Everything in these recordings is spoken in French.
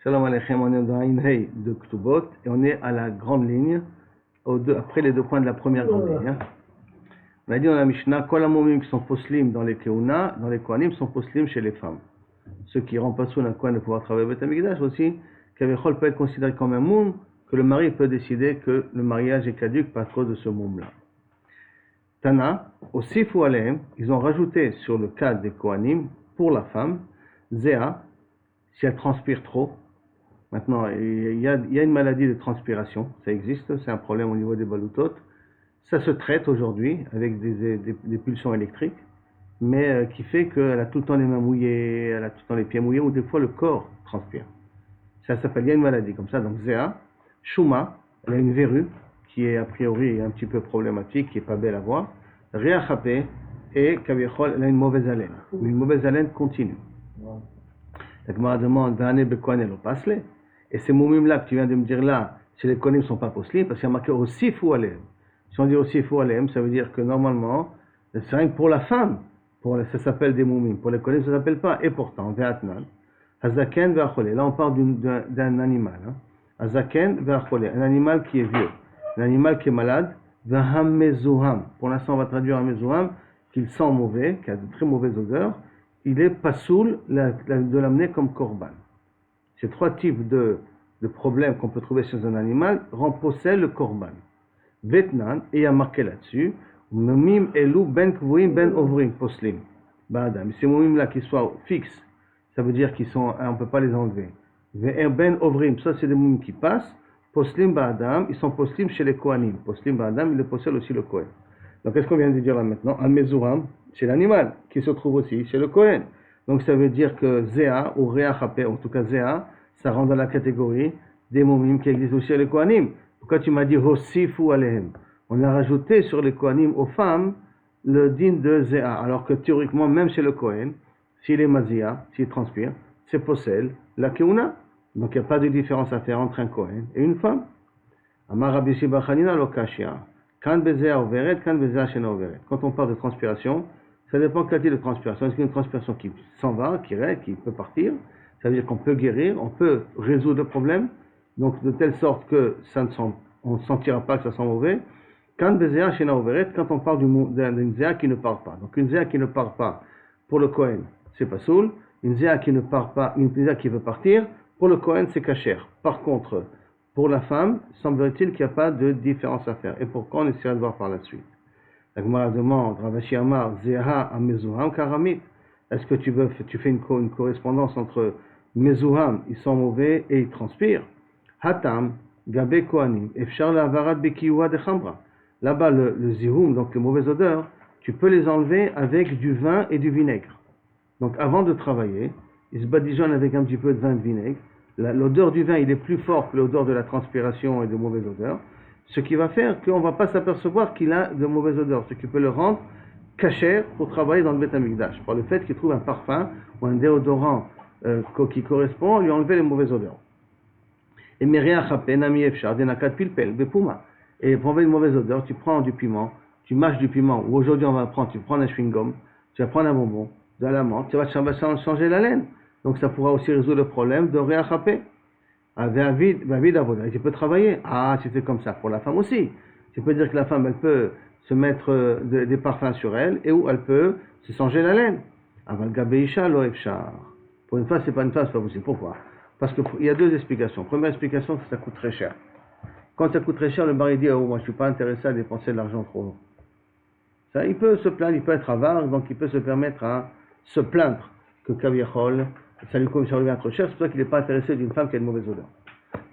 Shalom Aleichem, on est dans une Hey de Ktubot et on est à la grande ligne, après les deux points de la première grande ligne. Hein. On a dit dans la Mishnah, Kol HaMomim qui sont poslim dans les Keuna, dans les Kohanim, sont poslim chez les femmes. Ceux qui remplacent un Kohen de pouvoir travailler avec Amikdash aussi, qu'Avechol peut être considéré comme un moum, que le mari peut décider que le mariage est caduque par cause de ce moum-là. Tana, au Sifu Alehem, ils ont rajouté sur le cas des Kohanim, pour la femme, Zéa, si elle transpire trop. Maintenant, il y a une maladie de transpiration, ça existe, c'est un problème au niveau des baloutotes. Ça se traite aujourd'hui avec des pulsions électriques, mais qui fait qu'elle a tout le temps les mains mouillées, elle a tout le temps les pieds mouillés, ou des fois le corps transpire. Ça s'appelle, il y a une maladie comme ça, donc Zéa. Shuma, elle a une verrue qui est a priori un petit peu problématique, qui n'est pas belle à voir. Réachapé, et Kaviechol, elle a une mauvaise haleine, une mauvaise haleine continue. La Gemara demande, Vane Bekohan el Opasle. Et ces moumim-là que tu viens de me dire là, chez les Kohanim ne sont pas poslim, parce qu'il y a marqué aussi fou alem. Si on dit aussi fou alem, ça veut dire que normalement, c'est rien que pour la femme, ça s'appelle des moumim. Pour les Kohanim, ça ne s'appelle pas. Et pourtant, ve'atnan, hazaken ve'achole. Là, on parle d'un animal. Hein. Hazaken ve'achole, un animal qui est vieux, un animal qui est malade, ve'ham mezuham. Pour l'instant, on va traduire un mezuham, qu'il sent mauvais, qui a de très mauvaises odeurs. Il est pasoul de l'amener comme korban. Ces trois types de problèmes qu'on peut trouver chez un animal rempossent le korban. Vetnan, et il y a marqué là-dessus, Mumim elu ben kvuim ben ovrim poslim. Ba'adam. Ces mumim-là qui soient fixes, ça veut dire on ne peut pas les enlever. Ben ovrim, ça c'est des mumim qui passent. Poslim ba'adam, ils sont poslim chez les kohanim. Poslim ba'adam, ils le possèdent aussi le kohen. Donc qu'est-ce qu'on vient de dire là maintenant? Al-Mezuram, c'est l'animal qui se trouve aussi chez le kohen. Donc ça veut dire que Zéa ou Réachapé, en tout cas Zéa, ça rentre dans la catégorie des momim qui existent aussi chez les Kohanim. Pourquoi tu m'as dit Hosifu Alehem? On a rajouté sur les Kohanim aux femmes le din de Zéa, alors que théoriquement, même chez le Kohen, s'il est Mazia, s'il transpire, c'est possède la Keuna. Donc il n'y a pas de différence à faire entre un Kohen et une femme. Amar Rabbi Shiba Chanina Lokashia. Kan Bezéa Overet, Kan Bezéa Shena Overet. Quand on parle de transpiration, ça dépend quel type de transpiration. Est-ce qu'il y a une transpiration qui s'en va, qui peut partir? Ça veut dire qu'on peut guérir, on peut résoudre le problème, donc de telle sorte que on ne sentira pas que ça sent mauvais. Quand Bezéa Shena Overet, quand on parle d'une Zéa qui ne part pas. Donc une Zéa qui ne part pas, pour le Kohen, c'est pas soul. Une Zéa qui ne part pas, une Zéa qui veut partir, pour le Kohen, c'est kasher. Par contre, pour la femme, semblerait-il qu'il n'y a pas de différence à faire. Et pourquoi on essaiera de voir par la suite. La Gemara demande, Ravashi Amar, Zéha a Mezuham Karamit. Est-ce que tu fais une correspondance entre Mezuham, ils sont mauvais et ils transpirent? Hatam, Gabe Kohanim, Efshar la Avarat Bekiwa de Chambra. Là-bas, le zihum, donc les mauvaises odeurs, tu peux les enlever avec du vin et du vinaigre. Donc avant de travailler, ils se badigeonnent avec un petit peu de vin et de vinaigre. L'odeur du vin, il est plus fort que l'odeur de la transpiration et de mauvaises odeurs. Ce qui va faire qu'on ne va pas s'apercevoir qu'il a de mauvaises odeurs, ce qui peut le rendre cachère pour travailler dans le Beth Amikdash, par le fait qu'il trouve un parfum ou un déodorant qui correspond à lui enlever les mauvaises odeurs. Et et pour enlever une mauvaise odeur, tu prends du piment, tu mâches du piment, ou aujourd'hui on va prendre, tu prends un chewing-gum, tu vas prendre un bonbon, de la menthe, tu vas changer la laine. Donc ça pourra aussi résoudre le problème de réachapper. Tu peux travailler. Ah, si c'est comme ça, pour la femme aussi. Tu peux dire que la femme, elle peut se mettre des parfums sur elle, et où elle peut se changer la laine. Pour une femme, c'est pas possible. Pourquoi? Parce qu'il y a deux explications. Première explication, c'est que ça coûte très cher. Quand ça coûte très cher, le mari dit, oh, moi je suis pas intéressé à dépenser de l'argent trop long. Ça, il peut se plaindre, il peut être avare, donc il peut se permettre à se plaindre que Kaviachol, ça lui revient trop cher, c'est pour ça qu'il n'est pas intéressé d'une femme qui a une mauvaise odeur.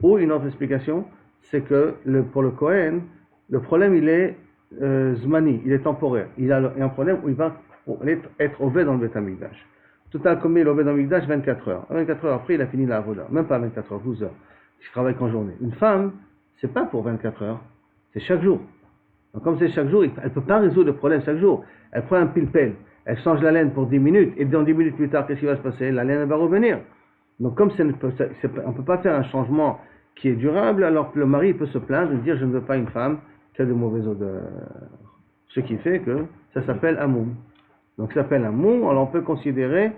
Ou une autre explication, c'est que pour le Kohen, le problème il est zmani, il est temporaire. Il a un problème où il va être oved dans le Beth Amikdash. Total, comme il est oved dans le Mikdash, 24 heures. 24 heures après, il a fini la avoda. Même pas 24 heures, 12 heures. Il travaille qu'en journée. Une femme, c'est pas pour 24 heures, c'est chaque jour. Donc comme c'est chaque jour, elle ne peut pas résoudre le problème chaque jour. Elle prend un pile-pelle, elle change la laine pour 10 minutes, et dans 10 minutes plus tard, qu'est-ce qui va se passer? La laine va revenir. Donc comme on ne peut pas faire un changement qui est durable, alors que le mari peut se plaindre et dire je ne veux pas une femme qui a de mauvaises odeurs. Ce qui fait que ça s'appelle un moum. Donc ça s'appelle un moum, alors on peut considérer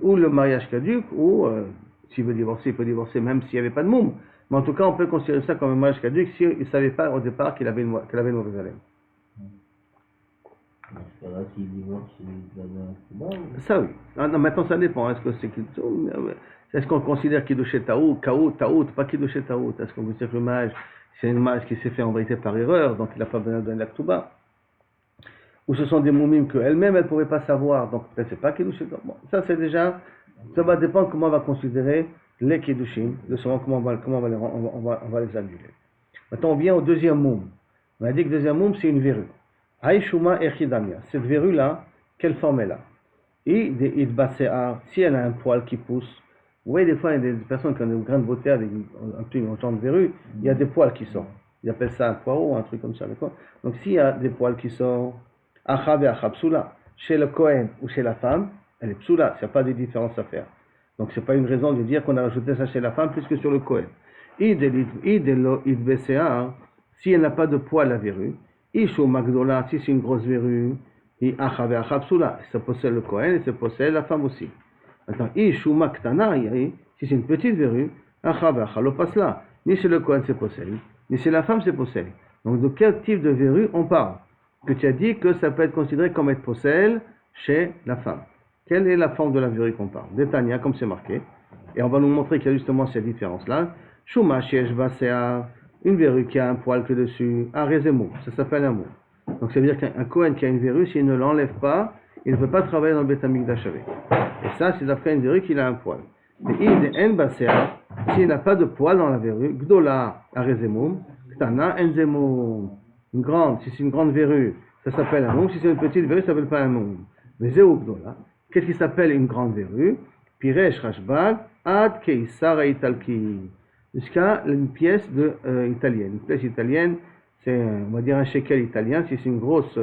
ou le mariage caduque ou s'il veut divorcer, il peut divorcer même s'il n'y avait pas de moum. Mais en tout cas, on peut considérer ça comme un mariage caduc s'il ne savait pas au départ qu'elle avait une mauvaise haleine. Dans ce cas-là, s'il divorce, il va dans un Kouba ou... Ça oui. Ah, non, maintenant ça dépend. Est-ce que c'est est-ce qu'on considère Kiddush Taout, pas Kiddush Taout? Est-ce qu'on considère que le mariage, c'est un mariage qui s'est fait en vérité par erreur, donc il n'a pas besoin de donner la K'tuba? Ou ce sont des moumim qu'elle-même, elle ne pouvait pas savoir, donc peut-être c'est pas Kiddush Taout. Bon, ça c'est déjà, ça va dépendre comment on va considérer les Kiddushim, de savoir comment on va les annuler. Maintenant on vient au deuxième moum. On a dit que le deuxième moum c'est une verrue. Aïchouma Echidamia. Cette verrue-là, quelle forme elle a? Et si elle a un poil qui pousse, vous voyez des fois il y a des personnes qui ont une grande beauté avec un genre de verrue, il y a des poils qui sortent. Ils appellent ça un poireau, un truc comme ça, d'accord? Donc s'il y a des poils qui sortent, Achab et Achab Psoula, chez le Kohen ou chez la femme, elle est Psoula, il n'y a pas de différence à faire. Donc c'est pas une raison de dire qu'on a rajouté ça chez la femme plus que sur le Kohen. Si elle n'a pas de poil la verrue, Ishu Magdola, si c'est une grosse verrue, et Achab et Achab Psoula, ça possède le Kohen et ça possède la femme aussi. Maintenant, Ishu Maktana, si c'est une petite verrue, Achab et Achab Pasla, ni chez le Kohen c'est possède, ni chez la femme c'est possède. Donc de quel type de verrue on parle? Que tu as dit que ça peut être considéré comme être possède chez la femme. Quelle est la forme de la verrue qu'on parle? Détania, comme c'est marqué. Et on va nous montrer qu'il y a justement cette différence-là. Shuma Sheshvasea, une verrue qui a un poil que dessus, un rézémou, ça s'appelle un mot. Donc ça veut dire qu'un Kohen qui a une verrue, s'il ne l'enlève pas, il ne peut pas travailler dans le Beth Amikdash avec. Et ça, c'est d'après une verrue qu'il a un poil. S'il n'a pas de poil dans la verrue, Gdola a rézémou, Ktana enzémou, une grande, si c'est une grande verrue, ça s'appelle un moum, si c'est une petite verrue, ça ne s'appelle pas un moum. Mais Zéou Gdola, qu'est-ce qui s'appelle une grande verrue? Piresh Rashbag, Ad Keisara Italki. Jusqu'à une pièce italienne. Une pièce italienne, c'est, on va dire, un shekel italien. Si c'est une grosse,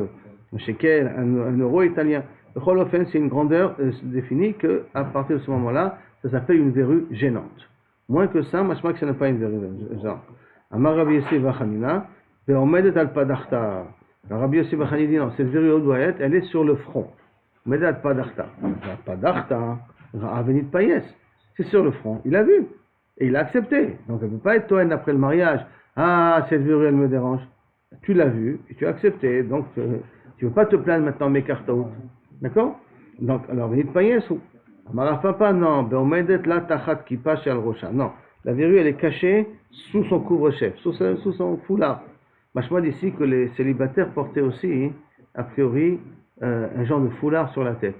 un shekel, un euro italien. Le Holofen, c'est une grandeur définie qu'à partir de ce moment-là, ça s'appelle une verrue gênante. Moins que ça, moi je crois que ce n'est pas une verrue gênante. Amar Rabbi Yossi Vachanina, Ve'omedet al Padachta. Rabbi Yossi Vachanina dit non, cette verrue doit être, elle est sur le front. Omedet al Padachta. Padachta, Ravenit Payes. C'est sur le front. Il a vu. Et il a accepté. Donc elle ne peut pas être Toen après le mariage. Ah, cette verrue, elle me dérange. Tu l'as vu et tu as accepté. Donc tu ne veux pas te plaindre maintenant, mes cartes. D'accord? Donc, alors, venez de Payes ou Marafapa, non. Beomedet la tachat kipa shel rocha. Non. La verrue, elle est cachée sous son couvre-chef, sous son foulard. Machma dit ici que les célibataires portaient aussi, a priori, un genre de foulard sur la tête.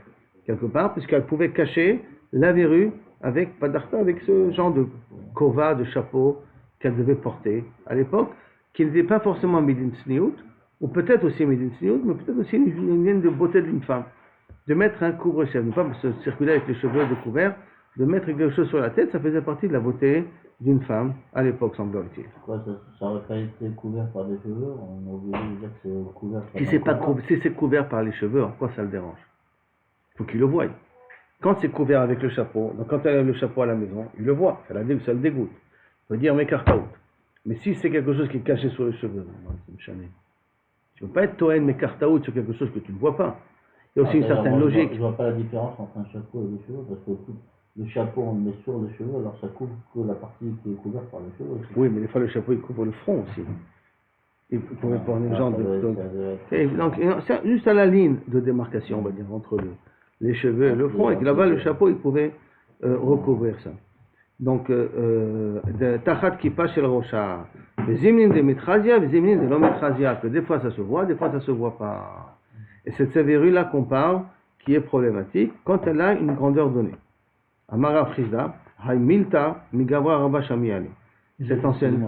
Quelque part, puisqu'elle pouvait cacher la verrue avec Padarta, avec ce genre de kova, de chapeau qu'elle devait porter à l'époque, qui n'était pas forcément Midin Sniout, ou peut-être aussi Midin Sniout, mais peut-être aussi une ligne de beauté d'une femme. De mettre un couvre-chef, ne pas se circuler avec les cheveux découverts, de mettre quelque chose sur la tête, ça faisait partie de la beauté d'une femme à l'époque, semblerait-il. Pourquoi ça aurait pas été couvert par des cheveux? On a oublié de dire que c'est couvert par Si c'est couvert par les cheveux, en quoi ça le dérange? Il faut qu'il le voie. Quand c'est couvert avec le chapeau, donc quand elle a le chapeau à la maison, il le voit, ça le dégoûte. Il faut dire, mais cartaout. Mais si c'est quelque chose qui est caché sur les cheveux, c'est méchané. Tu ne peux pas être Toen, mais cartaout sur quelque chose que tu ne vois pas. Il y a aussi une certaine logique. Je ne vois pas la différence entre un chapeau et des cheveux, parce que le chapeau, on le met sur les cheveux, alors ça couvre que la partie qui est couverte par les cheveux. Oui, mais des fois, le chapeau, il couvre le front aussi. Il pourrait prendre une genre de... Donc, c'est juste à la ligne de démarcation, on va dire, entre les cheveux et le front, et là-bas, le chapeau, il pouvait recouvrir ça. Donc, tachat kipa shel rocha, zimnin de mitrazia, zimnin de l'omitrazia, que des fois ça se voit, des fois ça se voit pas. Et c'est cette verrue-là qu'on parle, qui est problématique, quand elle a une grandeur donnée. Amara Frisda, hay milta migavra rabba shamiali. Cette ancienne.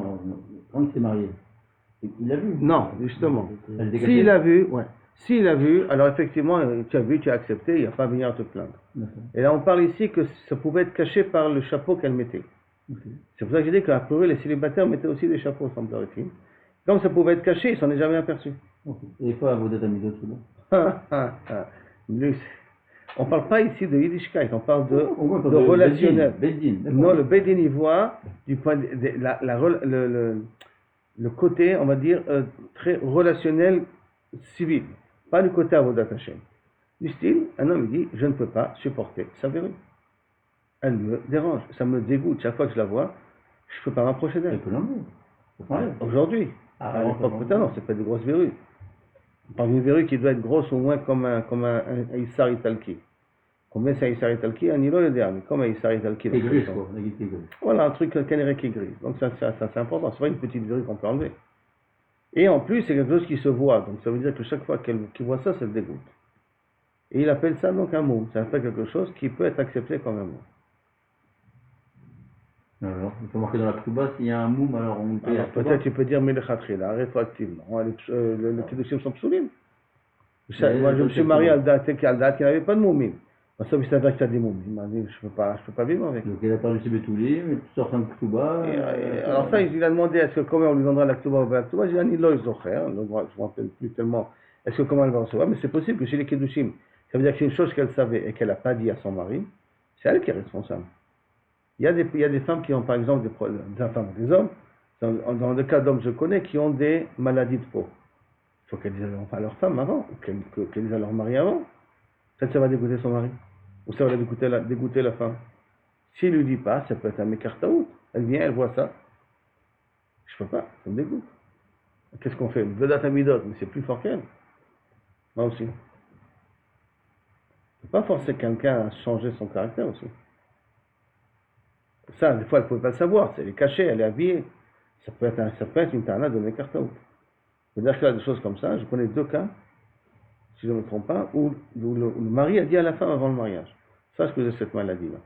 Quand il s'est marié, il l'a vu? Non, justement. S'il a vu, ouais. S'il a vu, alors effectivement, tu as vu, tu as accepté, il n'y a pas à venir te plaindre. Et là, on parle ici que ça pouvait être caché par le chapeau qu'elle mettait. C'est pour ça que j'ai dit qu'à priori, les célibataires mettaient aussi des chapeaux, semblerait-il. Comme ça pouvait être caché, ils s'en est jamais aperçu. Et il faut avoir des amis de On ne parle pas ici de Yiddishkeit, on parle de relationnel. Non, le Bedin y voit du point de le côté, on va dire, très relationnel civil, pas du côté Avodat Hashem. Du style, un homme il dit, je ne peux pas supporter sa verrue. elle me dérange, ça me dégoûte. Chaque fois que je la vois, je ne peux pas m'approcher d'elle. C'est que l'amour. Aujourd'hui. À l'époque, non, c'est pas de grosses verrues. On parle d'une verrue qui doit être grosse au moins comme un Issar Italki. Combien c'est un Issar Italki? Un îlot le dernier, comme un Issar Italki. C'est gris, quoi. Voilà, un truc canéré qui est gris. Donc ça c'est important. C'est pas une petite verrue qu'on peut enlever. Et en plus, c'est quelque chose qui se voit. Donc ça veut dire que chaque fois qu'il voit ça, ça le dégoûte. Et il appelle ça donc un moum. Ça fait quelque chose qui peut être accepté comme un moum. Alors, il faut marquer dans la Ktuba, s'il y a un moum, alors on peut. Alors peut-être tu peux dire Melchatchila, rétroactivement. Le Kiddushim sont psoulim. Moi je me suis marié à Aldat qui n'avait pas de moumim. Sauf qu'il savait qu'il y a des moumim. Il m'a dit je peux pas vivre avec. Donc il a parlé de Betoulim, il sort un Ktuba. Alors ça, il a demandé est-ce que comment on lui donnera la Ktuba ou pas la Ktuba. J'ai dit Lo Zocher, je ne me rappelle plus tellement. Est-ce que comment elle va recevoir? Mais c'est possible que chez les Kiddushim, ça veut dire que c'est une chose qu'elle savait et qu'elle n'a pas dit à son mari, c'est elle qui est responsable. Il y a des femmes qui ont par exemple des problèmes, des hommes, dans le cas d'hommes je connais, qui ont des maladies de peau. Il faut qu'elles disent à leur femme avant, ou qu'elles disent à leur mari avant. Peut-être ça va dégoûter son mari, ou ça va dégoûter la femme. S'il ne lui dit pas, ça peut être un mécartaout. Elle vient, elle voit ça. Je peux pas, ça me dégoûte. Qu'est-ce qu'on fait? Vedat Amidot, mais c'est plus fort qu'elle. Moi aussi. Il ne faut pas forcer quelqu'un à changer son caractère aussi. Ça, des fois, elle ne pouvait pas le savoir. Elle est cachée, elle est habillée. Ça peut être une tarna de mécartaout. C'est-à-dire qu'il y a des choses comme ça. Je connais 2 cas, si je ne me trompe pas, où le mari a dit à la femme avant le mariage, sache que j'ai cette maladie-là.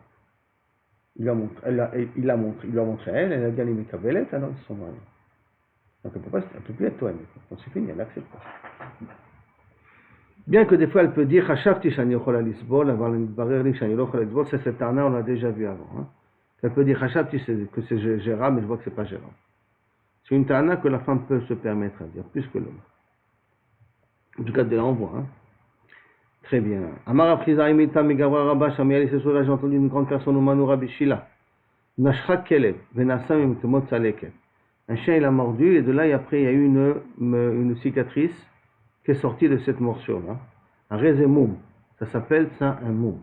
Il lui a montré à elle, elle a dit à l'imikabelet, alors c'est son mari. Donc elle ne peut plus être toi, donc c'est fini, elle accepte pas. Bien que des fois elle peut dire, Hashafti shani yochol lisbol, avoir le barer li shani yochol lisbol, c'est cette tarna, on l'a déjà vu avant. Hein. Elle peut dire, Hashafti que c'est gérable, mais je vois que c'est pas gérable. C'est une tarna que la femme peut se permettre à dire, plus que l'homme. En tout cas, de là on voit. Hein. Très bien. Amar Afrizah imita megavra rabba shamiel c'est là j'ai entendu une grande personne au Manu Rabbi Shila. Nashcha kelev venasam imtemot saleket. Un chien il a mordu et de là et après il y a eu une cicatrice qui est sortie de cette morsure là. Un rezemoum. Ça s'appelle ça un moum.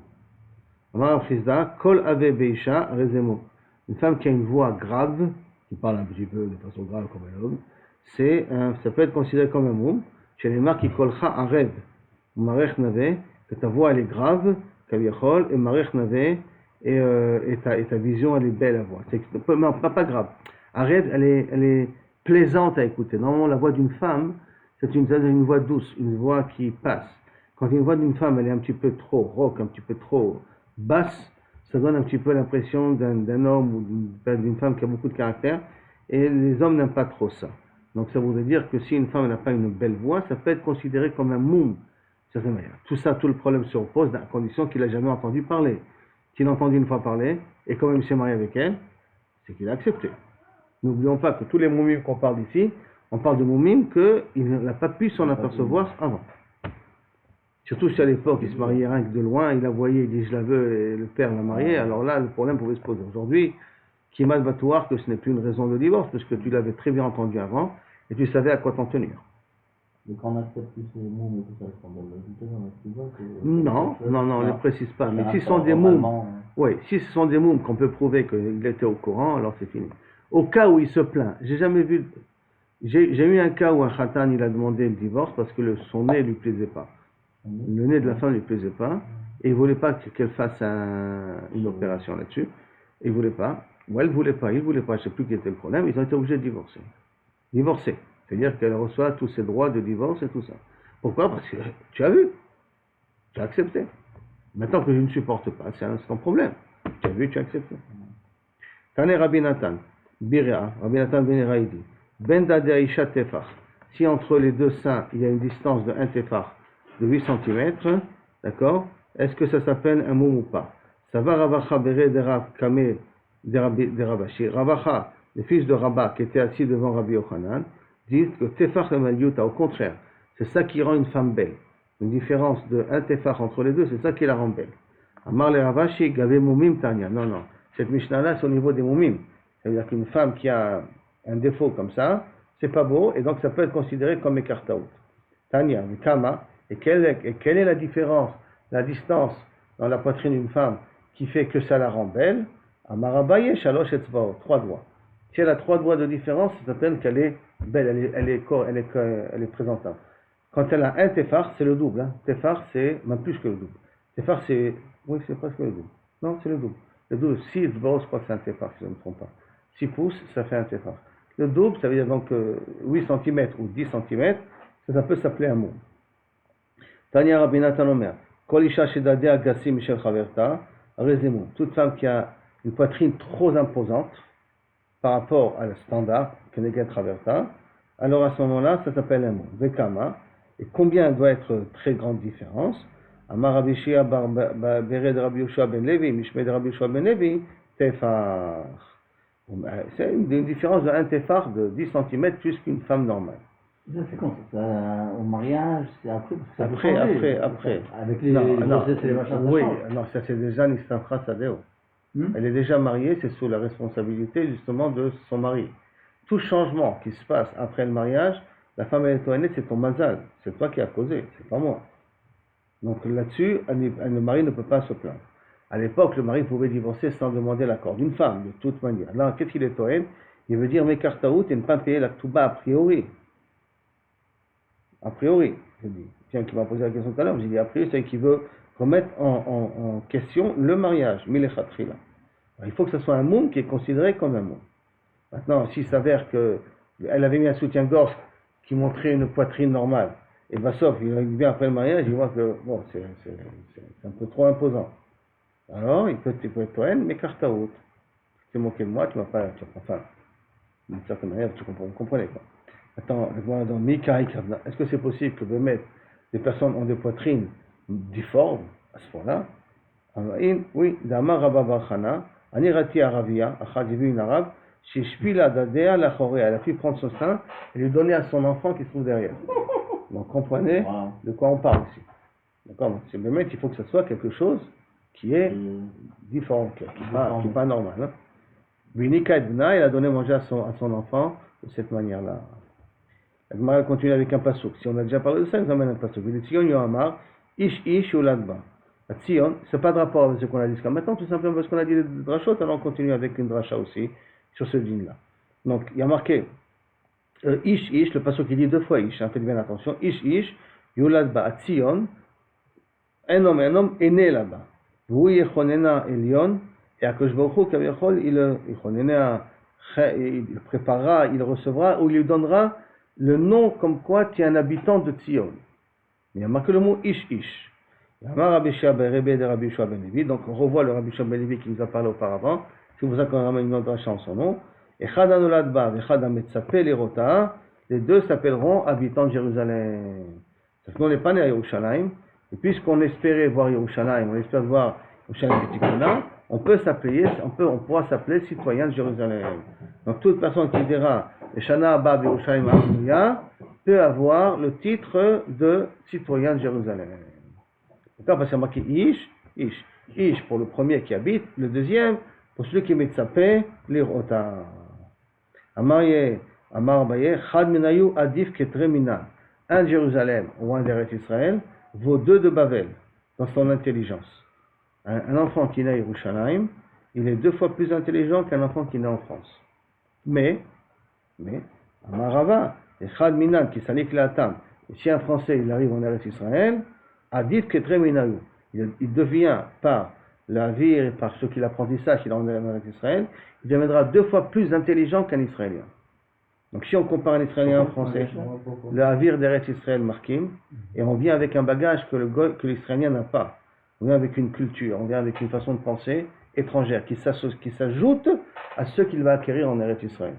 Amar Afrizah kol ave beisha rezemoum. Une femme qui a une voix grave, qui parle un petit peu de façon grave comme un homme, ça peut être considéré comme un moum. Chez les marques qui kolcha un rêve. Marech Nave, que ta voix elle est grave, Kaviachol, et Marech Nave, et ta vision elle est belle à voir. Non, pas grave. Arrête, elle est plaisante à écouter. Normalement, la voix d'une femme, c'est une voix douce, une voix qui passe. Quand une voix d'une femme elle est un petit peu trop rauque, un petit peu trop basse, ça donne un petit peu l'impression d'un homme ou d'une femme qui a beaucoup de caractère, et les hommes n'aiment pas trop ça. Donc ça voudrait dire que si une femme n'a pas une belle voix, ça peut être considéré comme un moum. Tout ça, tout le problème se repose à condition qu'il n'a jamais entendu parler. S'il a entendu une fois parler, et quand même il s'est marié avec elle, c'est qu'il a accepté. N'oublions pas que tous les moumim qu'on parle ici, on parle de moumim qu'il n'a pas pu s'en apercevoir avant. Surtout si à l'époque il se mariait rien que de loin, il la voyait, il dit je la veux, et le père l'a mariée, alors là le problème pouvait se poser. Aujourd'hui, Kimal va te voir que ce n'est plus une raison de divorce, parce que tu l'avais très bien entendu avant, et tu savais à quoi t'en tenir. Mais quand on accepte tous ces mots et tout ça, on doit l'ajouter dans la Ktuba. Non, on ne les précise pas. Mais si ce sont des moums, oui, si ce sont des moums qu'on peut prouver qu'il était au courant, alors c'est fini. Au cas où il se plaint, j'ai eu un cas où un khatan il a demandé le divorce parce que son nez ne lui plaisait pas. Le nez de la femme ne lui plaisait pas et il ne voulait pas qu'elle fasse une opération là-dessus. Il ne voulait pas, ou elle ne voulait pas, il ne voulait pas, je ne sais plus quel était le problème, ils ont été obligés de divorcer. Divorcer. C'est-à-dire qu'elle reçoit tous ses droits de divorce et tout ça. Pourquoi? Parce que tu as vu, tu as accepté. Maintenant que je ne supporte pas, c'est ton problème. Tu as vu, tu as accepté. Tane Rabbi Nathan, Birea, Rabbi Nathan Benera, il dit, Ben Dade Aisha Tefach, si entre les deux seins, il y a une distance de 1 Tefach de 8 cm, d'accord? Est-ce que ça s'appelle un moum ou pas? Ça va Ravacha Bere de Rav Kame de Ravashi. Ravacha, le fils de Rabba, qui était assis devant Rabbi Yochanan, disent que Tefach et Maliuta, au contraire, c'est ça qui rend une femme belle. Une différence de 1 Tefach entre les deux, c'est ça qui la rend belle. Amar le Ravashi, Gave Moumim Tanya. Non. Cette Mishnah-là, c'est au niveau des Moumim. C'est-à-dire qu'une femme qui a un défaut comme ça, c'est pas beau, et donc ça peut être considéré comme écartaout. Tanya, Kama, et quelle est la différence, la distance dans la poitrine d'une femme qui fait que ça la rend belle, Amar Abaye Shalosh Etzbaot, 3 doigts. Si elle a 3 doigts de différence, ça s'appelle qu'elle est belle, elle est présentable. Quand elle a un tefar, c'est le double. Hein. Tefar, c'est même plus que le double. Tefar, c'est presque le double. Non, c'est le double. Le double, 6 etzbaot, je crois que c'est un tefar, si je ne me trompe pas. 6 pouces, ça fait un tefar. Le double, ça veut dire donc 8 cm ou 10 cm, ça peut s'appeler un mot. Tanya Rabbi Natan Omer, Kol isha shedadea gassim mishel chaverta, rezemu. Toute femme qui a une poitrine trop imposante par rapport à le standard, keneget chaverta, alors à ce moment-là, ça s'appelle un mot. Vekama. Et combien doit être très grande différence? Amar Rabbi Shia bar bered Rabbi Yoshua ben Levi, mishmed Rabbi Yoshua ben Levi, tefar. C'est une différence de 1 tefar de 10 cm plus qu'une femme normale. C'est quand ça, au mariage, c'est après, parce que ça peut Après. Avec les grossesses et les machins. Oui, non, ça c'est déjà Nistafra Sadeo. Elle est déjà mariée, c'est sous la responsabilité justement de son mari. Tout changement qui se passe après le mariage, la femme elle est toinée, c'est ton mazal, c'est toi qui as causé, c'est pas moi. Donc là-dessus, le mari ne peut pas se plaindre. À l'époque, le mari pouvait divorcer sans demander l'accord d'une femme, de toute manière. Là, qu'est-ce qu'il est tohen? Il veut dire, mais kartaout et ne pas payer la ktuba a priori. A priori, je dis. Tiens, qui m'a posé la question tout à l'heure, j'ai dit, a priori, c'est qu'il veut remettre en question le mariage, milechatchila. Il faut que ce soit un moum qui est considéré comme un moum. Maintenant, s'il s'avère qu'elle avait mis un soutien-gorge qui montrait une poitrine normale, et Bassov, il vient après le mariage, il voit que bon, c'est un peu trop imposant. Alors, il peut être tohen, mais kartaout. Tu t'es moqué de moi, tu m'as pas, enfin, d'une certaine manière, vous comprenez quoi. Attends, dans Mikaï Kavna, est-ce que c'est possible que des personnes ont des poitrines difformes à ce point-là? Oui, Damar Rabba Barchana, Anirati Aravia, Achad, j'ai vu une arabe, Shishpila Dadea la Choré, elle a pu prendre son sein et lui donner à son enfant qui se trouve derrière. Donc comprenez de quoi on parle ici. D'accord? C'est le il faut que ce soit quelque chose qui est différent, qui n'est pas normal. Hein? Vinika Edna, il a donné manger à son enfant de cette manière-là. La Gemara continue avec un passouk. Si on a déjà parlé de ça, il nous amène un passouk. Il dit Tzion Yohamar, Ish Uladba. La Tzion, c'est pas de rapport avec ce qu'on a dit jusqu'à maintenant, tout simplement parce qu'on a dit des drachot, alors on continue avec une dracha aussi sur ce dîne-là. Donc, il y a marqué Ish, le passouk qui dit 2 fois Ish, hein, faites bien attention. Ish, Yuladba, à Tzion, un homme est né là-bas. Vous Yechonena Elion, et à Koshbaruch Kaviachol, il préparera, il recevra, ou il lui donnera le nom comme quoi tu es un habitant de Tzion. Il y a marqué le mot Ish. Il y a Rabbi Shia ben Rebbe de Rabbi Yoshua ben Levi, donc on revoit le Rabbi Shia ben Levi qui nous a parlé auparavant. C'est pour ça qu'on ramène une autre dracha en son nom. Et Chada Nolad Ba, et Chada Metzapeh Lerota, les deux s'appelleront habitants de Jérusalem. C'est qu'on n'est pas né à Yerushalayim, et puisqu'on espérait voir Yerushalayim, on espère voir Yerushalayim Betikona, on pourra s'appeler citoyen de Jérusalem. Donc toute personne qui dira Shana Abba Yerushalayim Ha'amuya peut avoir le titre de citoyen de Jérusalem. D'accord? Parce qu'il y a marqué Ish pour le premier qui habite, le deuxième pour celui qui est Metzapeh Lirota. Amar Baye, Chad Menayu Adif Ketre Mina. Un de Jérusalem ou un d'Eretz Israël vaut 2 de Babel dans son intelligence. Un enfant qui naît à Yerushalayim, il est 2 fois plus intelligent qu'un enfant qui naît en France. Mais, Amarava, et Chad Minan qui salik l'atam, et si un Français il arrive en Eretz Israël, Adif Ketre Minayu, il devient par la vie et par ce qu'il apprentissage qu'il a en Eretz Israël, il deviendra 2 fois plus intelligent qu'un Israélien. Donc si on compare un Israélien et un Français, le Havir d'Eretz Israël marquim, et on vient avec un bagage que l'Israélien n'a pas. On vient avec une culture, on vient avec une façon de penser étrangère qui s'ajoute à ce qu'il va acquérir en Eretz Israël.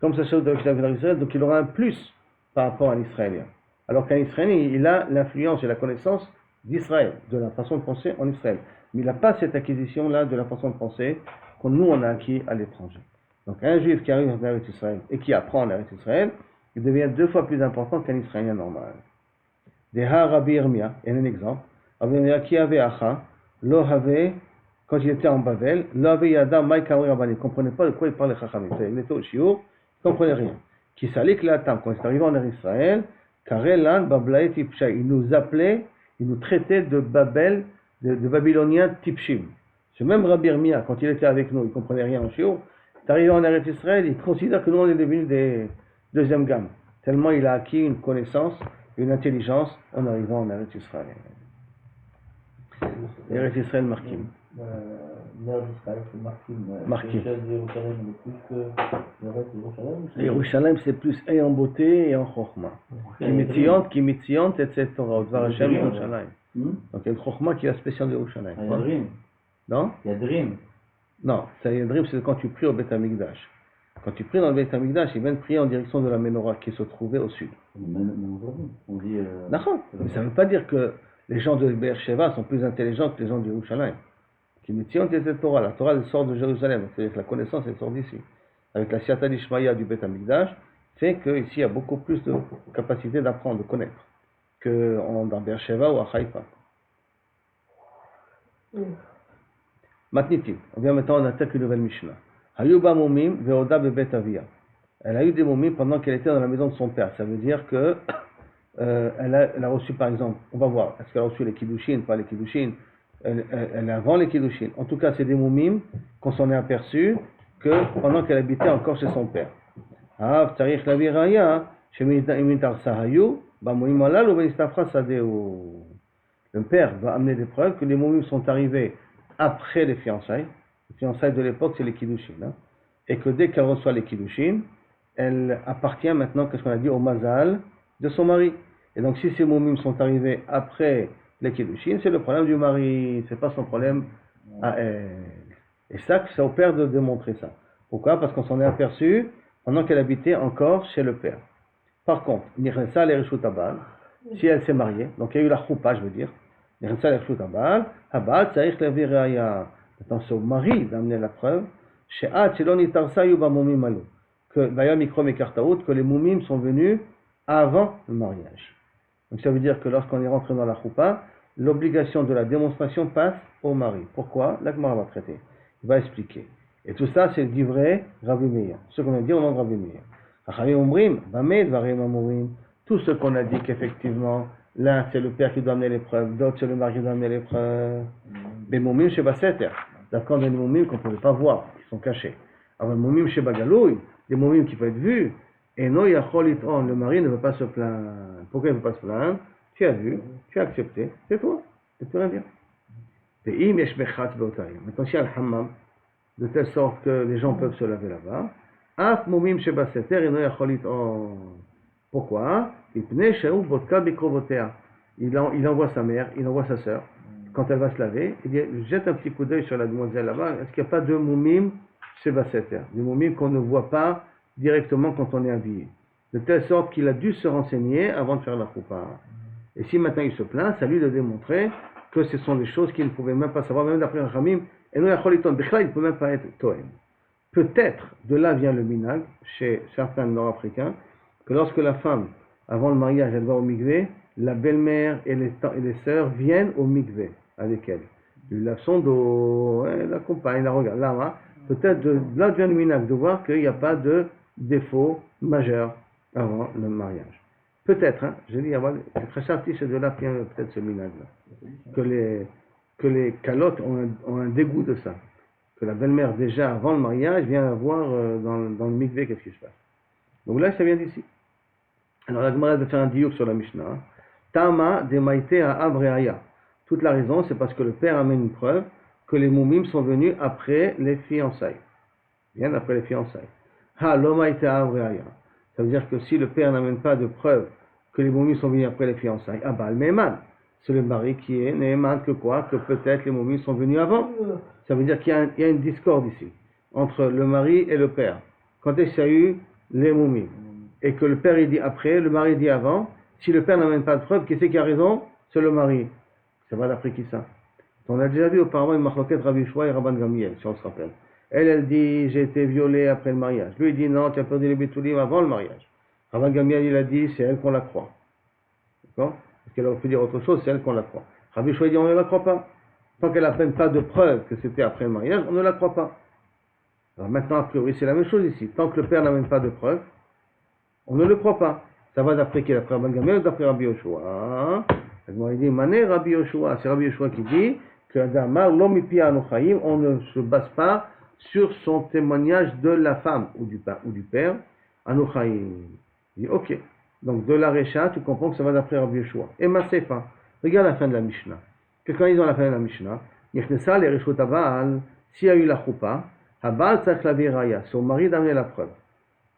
Comme ça s'ajoute avec l'Havir d'Israël, donc il aura un plus par rapport à un Israélien. Alors qu'un Israélien, il a l'influence et la connaissance d'Israël, de la façon de penser en Israël. Mais il n'a pas cette acquisition-là de la façon de penser que nous on a acquis à l'étranger. Donc un juif qui arrive en Eretz Israël et qui apprend en Eretz Israël, il devient 2 fois plus important qu'un Israélien normal. Deha Rabbi Yirmia, il y a un exemple. Rabbi Yirmia qui avait Acha, lo avait, quand il était en Babel, lo avait Yada Maïkawi Rabani, il ne comprenait pas de quoi il parlait Chachamim. Il était au Shiur, il ne comprenait rien. Qui salik l'atam, quand il est arrivé en Eretz Israël, Karelan Bablaï Tipsha, il nous appelait, il nous traitait de Babel, de Babyloniens Tipshim. Ce même Rabbi Irmia, quand il était avec nous, il ne comprenait rien en shiur. Il est arrivé en Eretz Israël, il considère que nous, on est devenus des deuxième gamme. Tellement il a acquis une connaissance, une intelligence en arrivant en Eretz Israël. Eretz Israël Markim. L'ère d'Israël, c'est Markim. Markim. Jérusalem, il est plus que le reste de Jérusalem. Jérusalem, c'est plus et en beauté et en chokhma. Qui mitziant, etc. Dvar Hashem Yerushalayim. Donc il y a une chokhma qui est la spéciale de Yerushalayim. Il y a Drim. Non? Il y a Drim. Non, ça y est, Drim, c'est quand tu pries au Beth Amikdash. Quand tu pries dans le Beth Amikdash, ils viennent prier en direction de la menorah qui se trouvait au sud. Même aujourd'hui, on dit. D'accord. Mais ça ne veut pas dire que les gens de Beersheba sont plus intelligents que les gens de Yerushalayim. Qui mitziant, etc. La Torah, elle sort de Jérusalem. C'est-à-dire que la connaissance, elle sort d'ici. Avec la Siyata d'Ishmaïa du Beth Amikdash, fait qu'ici, il y a beaucoup plus de capacité d'apprendre, de connaître, que dans Beersheba ou à Haïfa. Matnitim. On vient maintenant, on attaque une nouvelle Mishnah. Hayuba Mumim Veoda Bebet Avia. Elle a eu des Mumim pendant qu'elle était dans la maison de son père. Ça veut dire que elle a reçu, par exemple, on va voir, est-ce qu'elle a reçu les Kiddushin, pas les Kiddushin, elle est avant les Kiddushin. En tout cas, c'est des Mumim qu'on s'en est aperçu que pendant qu'elle habitait encore chez son père. Ah, Tarikh la Viraya, Shemitar Sahayu, Bamumim Alal ou Benistafra Sadeu. Le père va amener des preuves que les Mumim sont arrivés après les fiançailles. Les fiançailles de l'époque, c'est les Kiddushin. Hein, et que dès qu'elle reçoit les Kiddushin, elle appartient maintenant, qu'est-ce qu'on a dit, au Mazal de son mari. Et donc, si ces Mumim sont arrivés après les Kiddushin, c'est le problème du mari, c'est pas son problème à elle. Et ça, c'est au père de démontrer ça. Pourquoi? Parce qu'on s'en est aperçu pendant qu'elle habitait encore chez le père. Par contre, Niresa l'Ereshut Abal, si elle s'est mariée, donc il y a eu la choupa, je veux dire, Niresa l'Ereshut Abal, Abal, Tzaïch Levi Reaya. Maintenant, c'est au mari d'amener la preuve, She'at Shelon Itarsa Yuba Mumim Alu, que Bayam Mikrom et Kartaout, que les Mumim sont venus avant le mariage. Donc ça veut dire que lorsqu'on est rentré dans la choupa, l'obligation de la démonstration passe au mari. Pourquoi? La Gemara va traiter. Il va expliquer. Et tout ça, c'est le divrei Rabbi Meir. Ce qu'on a dit au nom de Rabbi Meir. Tout ce qu'on a dit qu'effectivement, l'un c'est le père qui doit amener les preuves, d'autres c'est le mari qui doit amener les preuves. Les moumim chez Baseter. D'accord, des moumim qu'on ne pouvait pas voir, qui sont cachés. Alors les moumim chez Bagaloui, des moumim qui peuvent être vus. Et non, le mari ne veut pas se plaindre. Pourquoi il ne veut pas se plaindre? Tu as vu, tu as accepté, c'est toi, tu ne peux rien dire. Maintenant, si al hammam, de telle sorte que les gens peuvent se laver là-bas, af mumim shebaseter et no yacholit on. Pourquoi? Il envoie sa mère, il envoie sa sœur, quand elle va se laver, il dit, jette un petit coup d'œil sur la demoiselle là-bas, est-ce qu'il n'y a pas de mumim shebaseter? Des mumim qu'on ne voit pas directement quand on est habillé. De telle sorte qu'il a dû se renseigner avant de faire la choupa. Et si maintenant il se plaint, c'est à lui de démontrer que ce sont des choses qu'il ne pouvait même pas savoir, même d'après Rachamim, et nous, il ne peut même pas être Tohen. Peut-être, de là vient le minag, chez certains nord-africains, que lorsque la femme, avant le mariage, elle va au mikvé, la belle-mère et les sœurs viennent au mikvé avec elle. Lui lave son dos, elle l'accompagne, la regarde. Là, peut-être de là vient le minag, de voir qu'il n'y a pas de défaut majeur avant le mariage. Peut-être, hein, je dis, c'est très charti, c'est de là vient peut-être ce minag-là. Que les calottes ont un dégoût de ça. Que la belle-mère, déjà avant le mariage, vient voir dans le mikvé qu'est-ce qui se passe. Donc là, ça vient d'ici. Alors la Gemara va faire un diouk sur la Mishnah. Tama de maïté à Abreaya. Toute la raison, c'est parce que le père amène une preuve que les moumim sont venus après les fiançailles. Bien après les fiançailles. Ha, lo maïté à Abreaya. Ça veut dire que si le père n'amène pas de preuve que les moumim sont venus après les fiançailles, Abal Meman. C'est le mari qui est Neeman que quoi? Que peut-être les moumim sont venus avant. Ça veut dire qu'il y a une discorde ici, entre le mari et le père. Quand est-ce qu'il y a eu les moumim? Et que le père il dit après, le mari dit avant. Si le père n'amène pas de preuve, qui c'est qui a raison? C'est le mari. Ça va d'après qui ça? On a déjà vu auparavant une machloket Rabbi Shua et Rabban Gamiel, si on se rappelle. Elle dit, j'ai été violée après le mariage. Lui, il dit, non, tu as perdu les bitulim avant le mariage. Rabban Gamiel, il a dit, c'est elle qu'on la croit. D'accord? Parce qu'elle aurait pu dire autre chose, c'est elle qu'on la croit. Rabbi Shua dit, on ne la croit pas. Tant qu'elle n'amène pas de preuve que c'était après le mariage, on ne la croit pas. Alors maintenant, a priori, c'est la même chose ici. Tant que le père n'amène pas de preuve, on ne le croit pas. Ça va d'après qui? D'après Rabban Gamiel ou d'après Rabbi Yoshua? Il dit, Mané Rabbi Yoshua. C'est Rabbi Yoshua qui dit que Adamar, l'homme Anochaim, on ne se base pas sur son témoignage de la femme ou du père, Anochaim. Il dit, ok. Donc de la Recha, tu comprends que ça va d'après Rabbi Yeshua. Et Masefa, regarde la fin de la Mishnah. Quelqu'un dit dans la fin de la Mishnah, Nechnesa le Reshut Abal, s'il y a eu la choupa, Abal tzach lavi raya, son mari d'amener la preuve.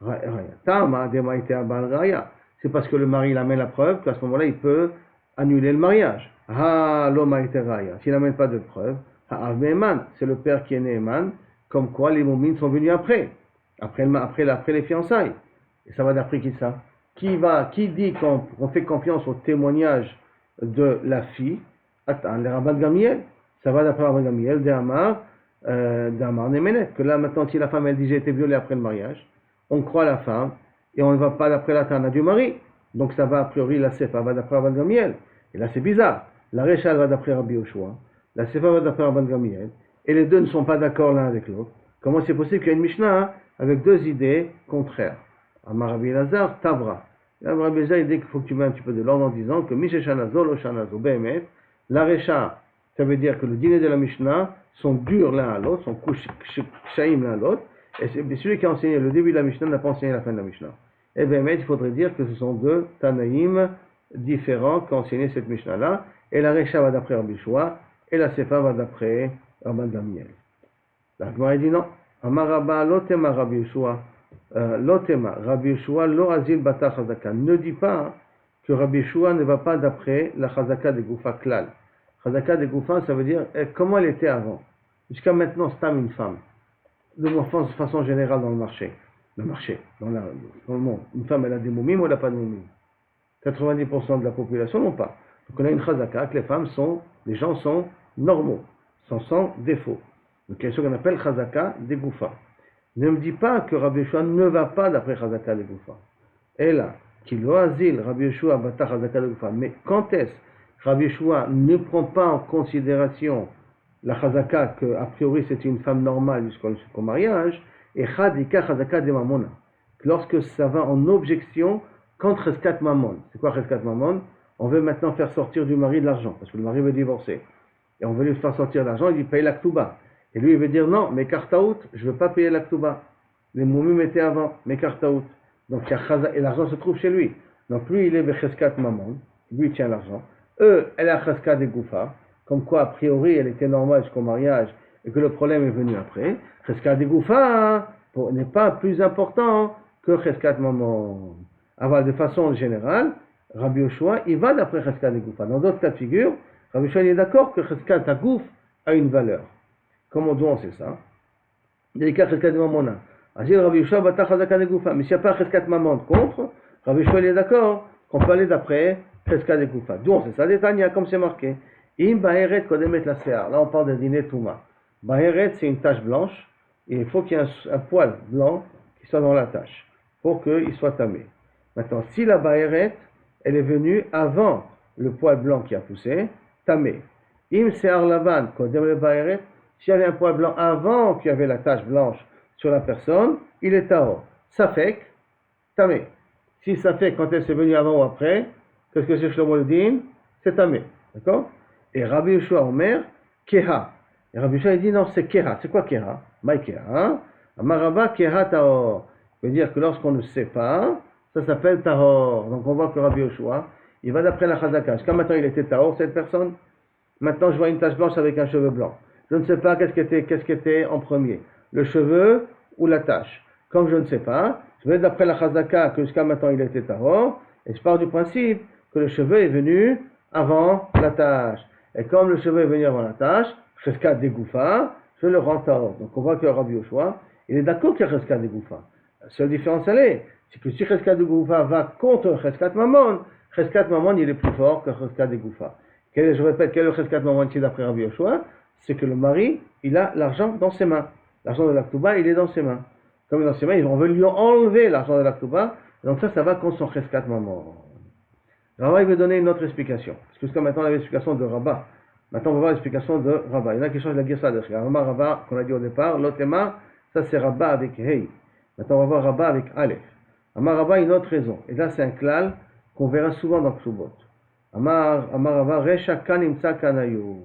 Raya. Tama demaite Abal raya. C'est parce que le mari amène la preuve qu'à ce moment-là, il peut annuler le mariage. Ha l'homme a été raya. S'il n'amène pas de preuve, ha avmeman, c'est le père qui est Neeman, comme quoi les moumines sont venus après les fiançailles. Et ça va d'après qui ça? Qui dit qu'on fait confiance au témoignage de la fille? Attends, les rabbins de Gamiel. Ça va d'après Rabban Gamiel, d'Amar Nemenet. Que là, maintenant, si la femme, elle dit j'ai été violée après le mariage, on croit la femme, et on ne va pas d'après la Tana du mari. Donc ça va a priori, la Sefa va d'après Rabban Gamiel. Et là, c'est bizarre. La Recha va d'après Rabbi Yoshua, la Sefa va d'après Rabban Gamiel, et les deux ne sont pas d'accord l'un avec l'autre. Comment c'est possible qu'il y ait une Mishnah avec deux idées contraires? Amar Rabbi Elazar, Tavra. Rabbi Elazar, il dit qu'il faut que tu mets un petit peu de l'ordre en disant que Misheshanazo, Loshanazo, Behemet, la Recha, ça veut dire que le dîner de la Mishnah sont durs l'un à l'autre, sont kshaim l'un à l'autre, et celui qui a enseigné le début de la Mishnah n'a pas enseigné la fin de la Mishnah. Et Behemet, il faudrait dire que ce sont deux Tanaïm différents qui ont enseigné cette Mishnah-là, et la Recha va d'après Rabbi Shua, et la Sefa va d'après Rabban Gamiel. La Gemara dit non. Amar Rabba lotema Rabbi Yeshua, lotema Rabbi Yeshua lo azil bata chazaka. Ne dis pas que Rabbi Yeshua ne va pas d'après la chazaka de Goufa klal. Chazaka de Goufa, ça veut dire comment elle était avant. Jusqu'à maintenant, c'est une femme. De façon générale dans le marché, dans le monde. Une femme, elle a des moumim ou elle n'a pas de moumim. 90% de la population n'ont pas. Donc on a une chazaka que les gens sont normaux, sont sans défaut. Donc il y a ce qu'on appelle Chazaka des Goufa. Ne me dis pas que Rabbi Yeshua ne va pas d'après Chazaka des Goufa. Et là, qu'il oasil Rabbi Yeshua bata Chazaka des Goufa. Mais quand est-ce Rabbi Yeshua ne prend pas en considération la Chazaka que a priori c'est une femme normale jusqu'au mariage, et Chadika Chazaka des Mamona. Lorsque ça va en objection contre Cheskat Mamon. C'est quoi Cheskat Mamon? On veut maintenant faire sortir du mari de l'argent, parce que le mari veut divorcer. Et on veut lui faire sortir l'argent, il dit paye l'Aktuba. Et lui, il veut dire non, mais Kartaout, je ne veux pas payer l'Aktuba. Les moumim étaient avant, mais Kartaout. Donc, et l'argent se trouve chez lui. Donc, lui, il est Becheskat Mamon, lui, il tient l'argent. Elle a Cheskat des Goufa, comme quoi, a priori, elle était normale jusqu'au mariage, et que le problème est venu après. Cheskat des Goufa n'est pas plus important que Cheskat Mamon. Alors, de façon générale, Rabbi Yoshua, il va d'après Cheskat des Goufa. Dans d'autres cas de figure, Rabbi Yoshua, il est d'accord que Cheskat Agouf a une valeur. Comment on sait ça? Il y a des cas Cheskat Mamona. Agir Rabbi Yoshua bata Chazaka de Goufa. Mais s'il n'y a pas Cheskat Mamon contre, Rabbi Yoshua, il est d'accord qu'on peut aller d'après Cheskat de Goufa. D'où on sait ça? Détania, comme c'est marqué. Im Baheret Kodemet la Sear. Là, on parle de dîner Touma. Baheret, c'est une tache blanche. Et il faut qu'il y ait un poil blanc qui soit dans la tache pour qu'il soit tamé. Maintenant, si la Baheret, elle est venue avant le poil blanc qui a poussé, tamé. Im Sear Lavan Kodem le Baheret. S'il y avait un poil blanc avant qu'il y avait la tache blanche sur la personne, il est tahor. Safek, tamé. Si Safek, quand elle s'est venue avant ou après, qu'est-ce que c'est Shlomo le din? C'est tamé. D'accord? Et Rabbi Yeshua Omer, keha. Et Rabbi Yeshua il dit non, c'est keha. C'est quoi keha? Maï keha. Amaraba keha tahor. Ça veut dire que lorsqu'on ne sait pas, ça s'appelle tahor. Donc on voit que Rabbi Yeshua, il va d'après la chazaka. Jusqu'à maintenant il était tahor, cette personne. Maintenant je vois une tache blanche avec un cheveu blanc. Je ne sais pas qu'est-ce qui était en premier, le cheveu ou la tache. Comme je ne sais pas, je vais d'après la chazaka que jusqu'à maintenant il était tahor, et je pars du principe que le cheveu est venu avant la tache. Et comme le cheveu est venu avant la tache, Cheskat des Goufa, je le rends tahor. Donc on voit que Rabbi Yoshua, il est d'accord qu'il y a Cheskat des Goufa. La seule différence c'est que si Cheskat des Goufa va contre Cheskat Mamon il est plus fort que Cheskat des Goufa. Je répète, quel est le Cheskat Mamon qui est d'après Rabbi Yoshua? C'est que le mari, il a l'argent dans ses mains. L'argent de l'Aktuba, il est dans ses mains. Comme il est dans ses mains, on veut lui enlever l'argent de l'Aktuba. Donc ça va contre son Cheskat Mamon. Rabba, il veut donner une autre explication. Parce que jusqu'à maintenant, on avait l'explication de Rabba. Maintenant, on va voir l'explication de Rabba. Il y en a qui changent la Girsa de Rabba, qu'on a dit au départ. L'Otema, ça c'est Rabba avec Hei. Maintenant, on va voir Rabba avec Aleph. Amar Rabba, une autre raison. Et là, c'est un klal qu'on verra souvent dans Ksubot. Amar Rabba, Resha kan imtsa kanayu.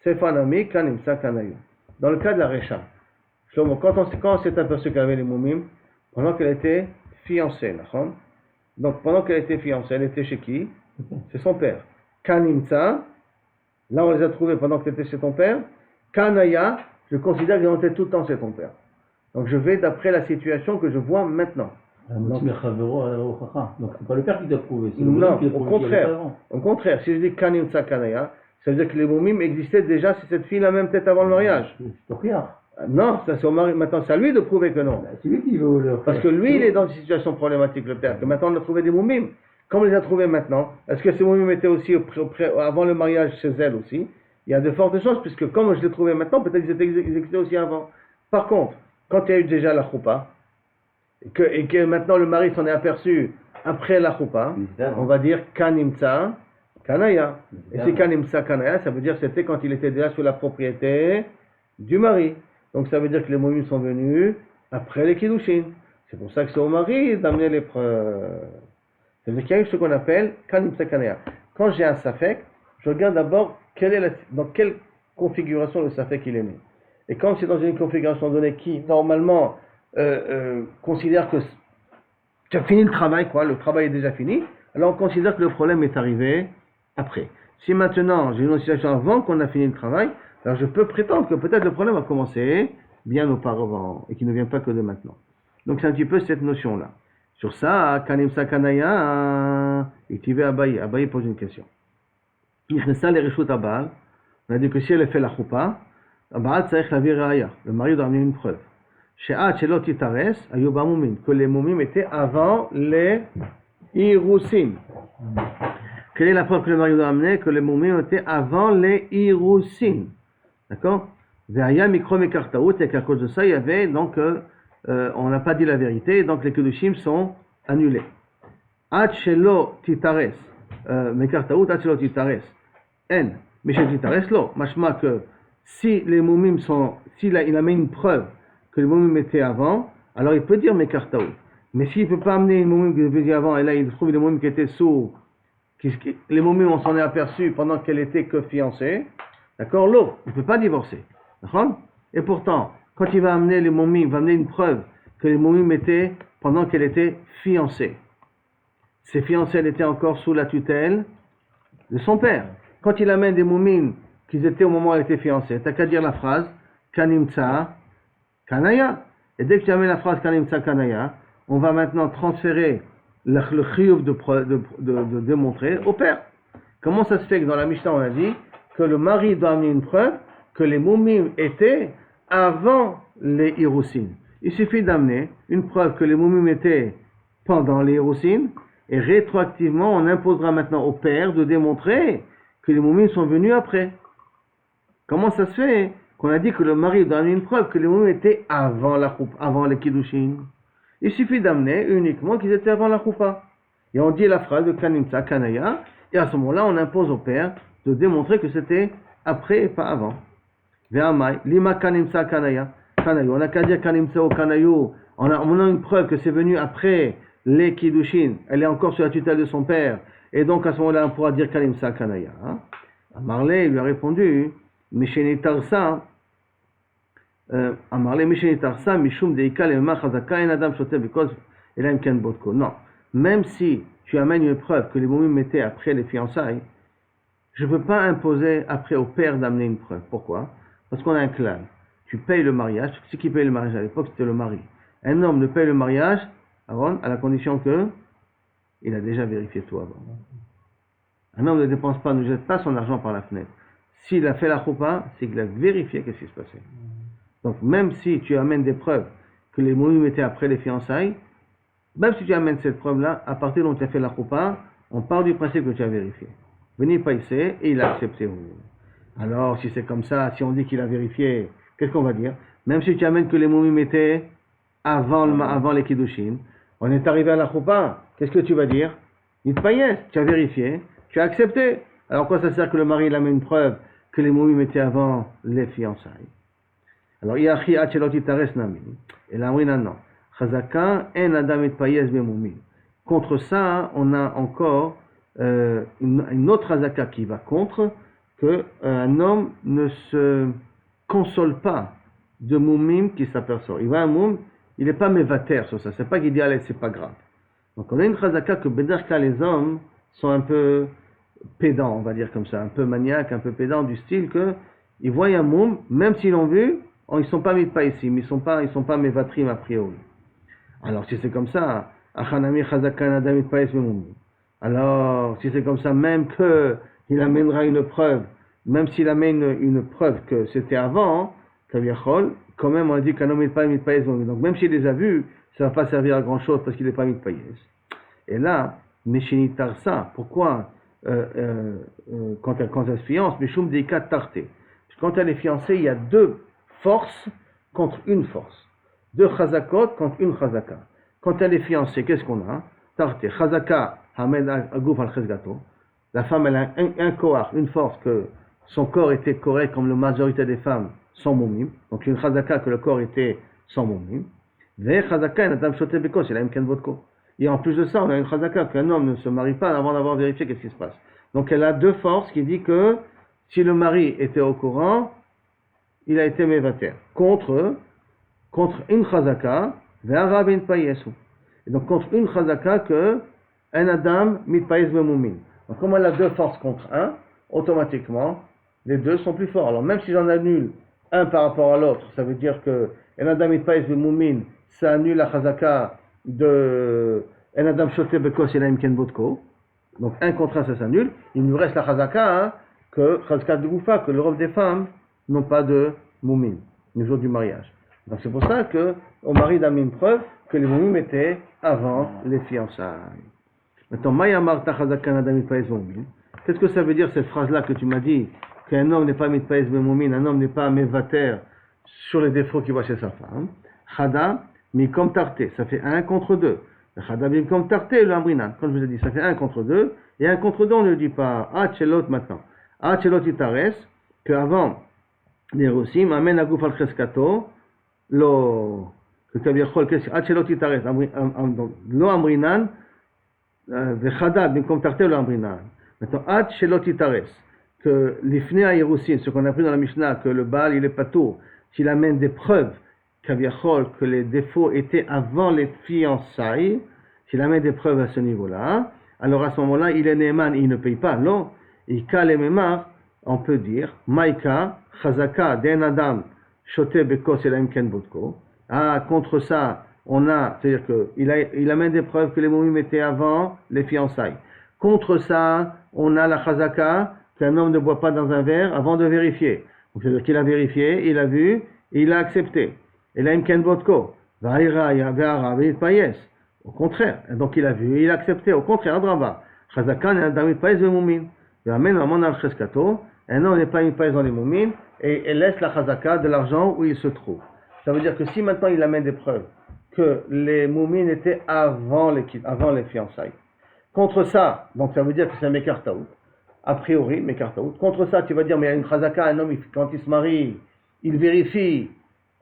Sefanami Kanimsa Kanayu. Dans le cas de la Recha, Shlomo, quand on s'est aperçu qu'elle avait les moumim, pendant qu'elle était fiancée, d'accord? Donc pendant qu'elle était fiancée, elle était chez qui? C'est son père. Kanimsa, là on les a trouvés pendant que tu étais chez ton père. Kanaya, je considère qu'ils ont été tout le temps chez ton père. Donc je vais d'après la situation que je vois maintenant. Donc c'est pas le père qui t'a prouvé, c'est le non, qui t'a prouvé. Au contraire, si je dis Kanimsa Kanaya, ça veut dire que les moumim existaient déjà si cette fille-là même peut-être avant le mariage. Non, ça c'est au mari. Maintenant, c'est à lui de prouver que non. C'est lui qui veut le. Parce que lui, il est dans une situation problématique, le père. Que maintenant, on a trouvé des moumim. Comme on les a trouvés maintenant, est-ce que ces moumim étaient aussi avant le mariage chez elle aussi? Il y a de fortes chances, puisque comme je les trouvais maintenant, peut-être qu'ils existaient aussi avant. Par contre, quand il y a eu déjà la choupa, et que maintenant le mari s'en est aperçu après la choupa, on va dire kanimtsa kanaya. Et c'est kanimtsa kanaya, ça veut dire que c'était quand il était déjà sous la propriété du mari. Donc ça veut dire que les moumim sont venus après les kiddushin. C'est pour ça que c'est au mari d'amener les preuves. Ça veut dire qu'il y a eu ce qu'on appelle kanimtsa kanaya. Quand j'ai un safek, je regarde d'abord dans quelle configuration le safek il est né. Et quand c'est dans une configuration donnée qui normalement considère que tu as fini le travail, le travail est déjà fini, alors on considère que le problème est arrivé après. Si maintenant j'ai une situation avant qu'on a fini le travail, alors je peux prétendre que peut-être le problème a commencé bien auparavant et qu'il ne vient pas que de maintenant. Donc c'est un petit peu cette notion-là. Sur ça, Kanimsa Kanaya, et Tivé Abaye pose une question. On a dit que si elle a fait la choupa, le mari doit amener une preuve. Que les moumim étaient avant les irousin. Quelle est la preuve que le mari doit amener? Que les moumim étaient avant les irousin. D'accord? Et qu'à cause de ça, il y avait donc, on n'a pas dit la vérité, donc les kedushim sont annulés. Achelo titares, mekartaout, achelo titares. En, Michel titares lo. Machma que si les moumim sont, il a mis une preuve que les moumim étaient avant, alors il peut dire mekartaout. Mais s'il ne peut pas amener une moumim qui était avant, et là il trouve des moumim qui étaient sous, les moumim on s'en est aperçu pendant qu'elle était que fiancée, d'accord, l'eau, il ne peut pas divorcer. D'accord? Et pourtant, quand il va amener les moumim, il va amener une preuve que les moumim étaient pendant qu'elle était fiancée. Ses fiancées, elles étaient encore sous la tutelle de son père. Quand il amène des moumim qu'ils étaient au moment où elle était fiancée, t'as qu'à dire la phrase Kanimtsa Kanaya. Et dès que tu amènes la phrase Kanimtsa Kanaya, on va maintenant transférer le chiyuv de démontrer au père. Comment ça se fait que dans la Mishnah on a dit que le mari doit amener une preuve que les moumim étaient avant les hirousin? Il suffit d'amener une preuve que les moumim étaient pendant les hirousin, et rétroactivement on imposera maintenant au père de démontrer que les moumim sont venus après. Comment ça se fait qu'on a dit que le mari doit amener une preuve que les moumim étaient avant les kiddushin? Il suffit d'amener uniquement qu'ils étaient avant la choupa. Et on dit la phrase de Kanimtsa Kanaya, et à ce moment-là, on impose au père de démontrer que c'était après et pas avant. Ve'amai, lima Kanimtsa Kanaya. On n'a qu'à dire Kanimtsa ou Kanayu. On a une preuve que c'est venu après les kiddushin. Elle est encore sous la tutelle de son père. Et donc à ce moment-là, on pourra dire Kanimtsa Kanaya. Amarlé lui a répondu, Mishenitarsa, Amarlé Mishenitarsa, Mishum Deika Lema Chazaka en Adam Shote Bikoz Elaim Ken Botko. Non, même si tu amènes une preuve que les moumim mettaient après les fiançailles, je ne peux pas imposer après au père d'amener une preuve. Pourquoi? Parce qu'on a un clan. Tu payes le mariage. C'est qui paye le mariage à l'époque? C'était le mari. Un homme ne paye le mariage à la condition que il a déjà vérifié tout avant. Un homme ne dépense pas, ne jette pas son argent par la fenêtre. S'il a fait la choupa, c'est qu'il a vérifié qu'est-ce qui se passait. Donc même si tu amènes des preuves que les moumim étaient après les fiançailles, même si tu amènes cette preuve-là, à partir dont tu as fait la choupa, on part du principe que tu as vérifié. Venez pas ici et il a accepté. Alors si c'est comme ça, si on dit qu'il a vérifié, qu'est-ce qu'on va dire? Même si tu amènes que les moumim étaient avant les kiddushin, on est arrivé à la choupa, qu'est-ce que tu vas dire? Il te payait, tu as vérifié, tu as accepté. Alors quoi ça sert que le mari il amène une preuve que les moumim étaient avant les fiançailles? Alors Yachi Acheloti Tares Nami. Et là oui non. Chazaka en Adam et Payez Bemoumim. Contre ça, on a encore une autre Chazaka qui va contre, qu'un homme ne se console pas de moumim qui s'aperçoit. Il voit un moum, il n'est pas mévater sur ça. C'est pas qu'il dit, allez, c'est pas grave. Donc on a une chazaka que Bederka, les hommes sont un peu pédants, on va dire comme ça, un peu maniaques, un peu pédants, du style que ils voient un moum, même s'ils l'ont vu, ils sont pas mis pas ici, mais ils sont pas mévatrim a priori. Alors si c'est comme ça, achanami chazaka nadamit pas moum. Alors si c'est comme ça, même que il amènera une preuve, même s'il amène une preuve que c'était avant, quand même on a dit qu'un homme n'est pas mis pas moum. Donc même s'il les a vus, ça va pas servir à grand chose parce qu'il n'est pas mis pas. Et là, Meshinitar ça, pourquoi quand elle se fiance, Meshum Deika Tarté. Quand elle est fiancée, il y a deux forces contre une force. Deux chazakot contre une chazaka. Quand elle est fiancée, qu'est-ce qu'on a? Tarté. Chazaka, Hamed Agouf al Chesgato. La femme, elle a un koar, une force que son corps était correct comme la majorité des femmes sans moumim. Donc une chazaka que le corps était sans moumim. Ve chazaka, une adam shote bekos, il a ken vodko. Et en plus de ça, on a une chazaka qu'un homme ne se marie pas avant d'avoir vérifié qu'est-ce qui se passe. Donc elle a deux forces qui dit que si le mari était au courant, il a été mévater. Contre une chazaka, ve'ara bin payesu. Et donc contre une chazaka que un adam mitpayes bemumin. Donc comme elle a deux forces contre un, automatiquement, les deux sont plus forts. Alors même si j'en annule un par rapport à l'autre, ça veut dire que un adam mitpayes bemumin, ça annule la chazaka de un adam shote bekos elaim ken botko. Donc un contre un, ça s'annule. Il nous reste la chazaka, que chazaka de goufa, que l'Europe des femmes n'ont pas de moumim, le jour du mariage. Donc c'est pour ça qu'on mari a mis une preuve que les moumim étaient avant les fiançailles. Maintenant, Maya Marta chazaka nadam mitpaez moumim. Qu'est-ce que ça veut dire cette phrase-là que tu m'as dit, qu'un homme n'est pas mitpaez moumim, un homme n'est pas mévater sur les défauts qu'il voit chez sa femme. Chada mikom tarté, ça fait 1 contre 2. Chada mikom tarté le ambrinan. Comme je vous ai dit, ça fait 1 contre 2. Et 1 contre 2, on ne dit pas chelot maintenant. Chelot itares, qu'avant les rosim, amène à gouf al cheskato, que kaviachol, chelot itares, lo ambrinan, vechada mikom tarté le ambrinan. Maintenant, chelot itares, que l'ifnei à Yerusim, ce qu'on a appris dans la Mishnah, que le Baal il est patour, s'il amène des preuves, que les défauts étaient avant les fiançailles, s'il amène des preuves à ce niveau-là, alors à ce moment-là, il est Neeman, il ne paye pas. Non, Ika le Memar, on peut dire, Maïka, Chazaka, Den Adam, Shote Bekos Elaim Ken Botko. Ah, contre ça, on a, c'est-à-dire qu'il amène des preuves que les moumim étaient avant les fiançailles. Contre ça, on a la Chazaka, qu'un homme ne boit pas dans un verre avant de vérifier. Donc, c'est-à-dire qu'il a vérifié, il a vu, et il a accepté. Elaim Ken Botko, Vaïra, Yavara, Payes. Au contraire, donc il a vu, il a accepté, au contraire, Adraba. Chazakan et Adamit Payes ve Moumin. Il amène un monde al Cheskato, un homme n'est pas une païs dans les Moumin, et il laisse la Chazaka de l'argent où il se trouve. Ça veut dire que si maintenant il amène des preuves que les Moumin étaient avant les fiançailles. Contre ça, donc ça veut dire que c'est un Mekartaout. A priori, Mekartaout. Contre ça, tu vas dire, mais il y a une Chazaka, un homme, quand il se marie, il vérifie,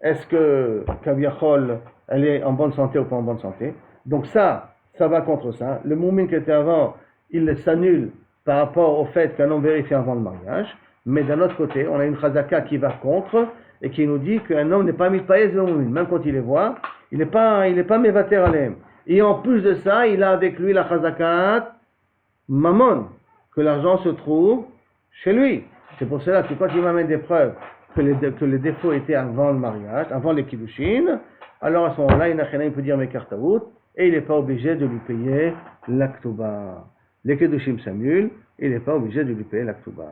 est-ce que Kaviachol, elle est en bonne santé ou pas en bonne santé. Donc ça va contre ça. Le moumin qui était avant, il s'annule par rapport au fait qu'un homme vérifie avant le mariage. Mais d'un autre côté, on a une chazaka qui va contre et qui nous dit qu'un homme n'est pas mis païs de moumin. Même quand il les voit, il n'est pas mévater alem. Et en plus de ça, il a avec lui la chazaka mamon, que l'argent se trouve chez lui. C'est pour cela que quand il m'amène des preuves que les défauts étaient avant le mariage, avant les kiddushin, alors à ce moment-là, il peut dire Mekartaout, et il n'est pas obligé de lui payer l'aktuba. Les kiddushin s'annulent, il n'est pas obligé de lui payer l'aktuba.